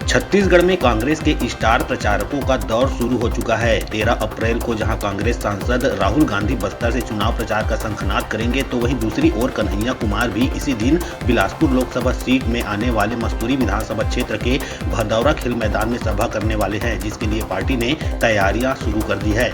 छत्तीसगढ़ में कांग्रेस के स्टार प्रचारकों का दौर शुरू हो चुका है। 13 अप्रैल को जहां कांग्रेस सांसद राहुल गांधी बस्तर से चुनाव प्रचार का शंखनाद करेंगे, तो वहीं दूसरी ओर कन्हैया कुमार भी इसी दिन बिलासपुर लोकसभा सीट में आने वाले मस्तूरी विधानसभा क्षेत्र के भदौरा खेल मैदान में सभा करने वाले हैं, जिसके लिए पार्टी ने तैयारियां शुरू कर दी है।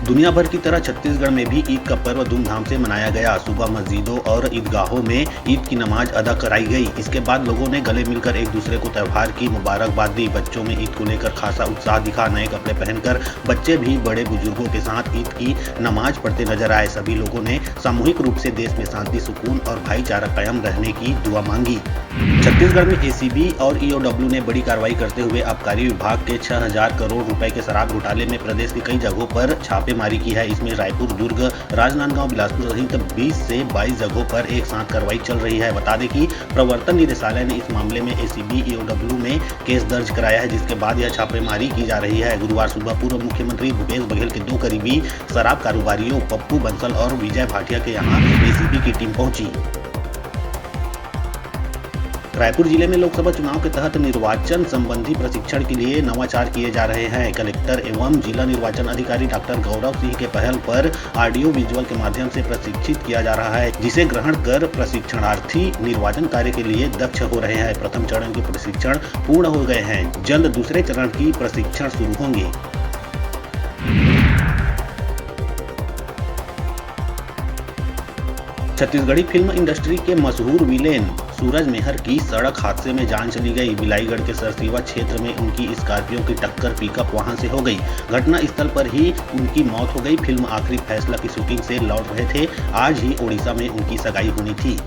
दुनिया भर की तरह छत्तीसगढ़ में भी ईद का पर्व धूमधाम से मनाया गया। सुबह मस्जिदों और ईदगाहों में ईद की नमाज अदा कराई गई। इसके बाद लोगों ने गले मिलकर एक दूसरे को त्योहार की मुबारकबाद दी। बच्चों में ईद को लेकर खासा उत्साह दिखा। नए कपड़े पहनकर बच्चे भी बड़े बुजुर्गों के साथ ईद की नमाज पढ़ते नजर आए। सभी लोगों ने सामूहिक रूप से देश में शांति, सुकून और भाईचारा कायम रहने की दुआ मांगी। छत्तीसगढ़ में एसीबी और ईओडब्ल्यू ने बड़ी कार्रवाई करते हुए आबकारी विभाग के 6000 करोड़ रुपए के शराब घोटाले में प्रदेश की कई जगहों पर छापेमारी की है। इसमें रायपुर, दुर्ग, राजनांदगांव, बिलासपुर सहित 20 से 22 जगहों पर एक साथ कार्रवाई चल रही है। बता दें कि प्रवर्तन निदेशालय ने इस मामले में एसीबी, ईओडब्ल्यू में केस दर्ज कराया है, जिसके बाद यह छापेमारी की जा रही है। गुरुवार सुबह पूर्व मुख्यमंत्री भूपेश बघेल के 2 करीबी शराब कारोबारियों पप्पू बंसल और विजय भाटिया के यहाँ एसीबी की टीम पहुंची। रायपुर जिले में लोकसभा चुनाव के तहत निर्वाचन संबंधी प्रशिक्षण के लिए नवाचार किए जा रहे हैं। कलेक्टर एवं जिला निर्वाचन अधिकारी डॉक्टर गौरव सिंह के पहल पर ऑडियो विजुअल के माध्यम से प्रशिक्षित किया जा रहा है, जिसे ग्रहण कर प्रशिक्षणार्थी निर्वाचन कार्य के लिए दक्ष हो रहे हैं। प्रथम चरण के प्रशिक्षण पूर्ण हो गए हैं। जल्द दूसरे चरण की प्रशिक्षण शुरू होंगे। छत्तीसगढ़ी फिल्म इंडस्ट्री के मशहूर विलेन सूरज मेहर की सड़क हादसे में जान चली गई। बिलाईगढ़ के सरसीवा क्षेत्र में उनकी स्कॉर्पियो की टक्कर पिकअप वाहन से हो गई। घटना स्थल पर ही उनकी मौत हो गई। फिल्म आखिरी फैसला की शूटिंग से लौट रहे थे। आज ही ओडिशा में उनकी सगाई होनी थी।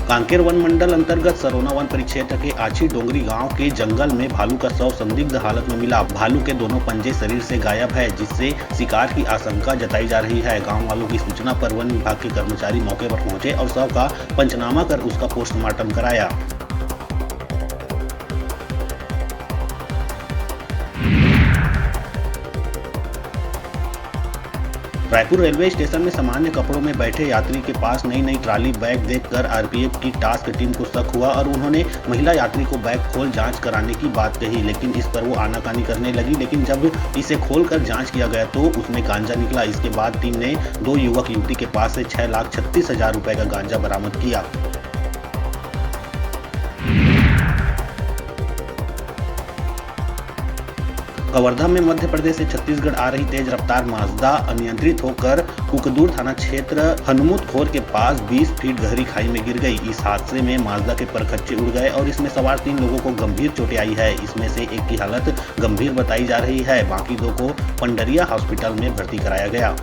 कांकेर वन मंडल अंतर्गत सरोना वन परिक्षेत्र के आछी डोंगरी गांव के जंगल में भालू का शव संदिग्ध हालत में मिला। भालू के दोनों पंजे शरीर से गायब है, जिससे शिकार की आशंका जताई जा रही है। गांव वालों की सूचना पर वन विभाग के कर्मचारी मौके पर पहुंचे और शव का पंचनामा कर उसका पोस्टमार्टम कराया। रायपुर रेलवे स्टेशन में सामान्य कपड़ों में बैठे यात्री के पास नई ट्रॉली बैग देखकर आरपीएफ की टास्क टीम को शक हुआ और उन्होंने महिला यात्री को बैग खोल जांच कराने की बात कही, लेकिन इस पर वो आनाकानी करने लगी। लेकिन जब इसे खोलकर जांच किया गया तो उसमें गांजा निकला। इसके बाद टीम ने 2 युवक युवती के पास से 6,36,000 रुपए का गांजा बरामद किया। कवर्धा में मध्य प्रदेश से छत्तीसगढ़ आ रही तेज रफ्तार माजदा अनियंत्रित होकर कुकदूर थाना क्षेत्र हनुमत खोर के पास 20 फीट गहरी खाई में गिर गई। इस हादसे में माजदा के परखच्चे उड़ गए और इसमें सवार 3 लोगों को गंभीर चोटें आई है। इसमें से एक की हालत गंभीर बताई जा रही है। बाकी 2 को पंडरिया हॉस्पिटल में भर्ती कराया गया।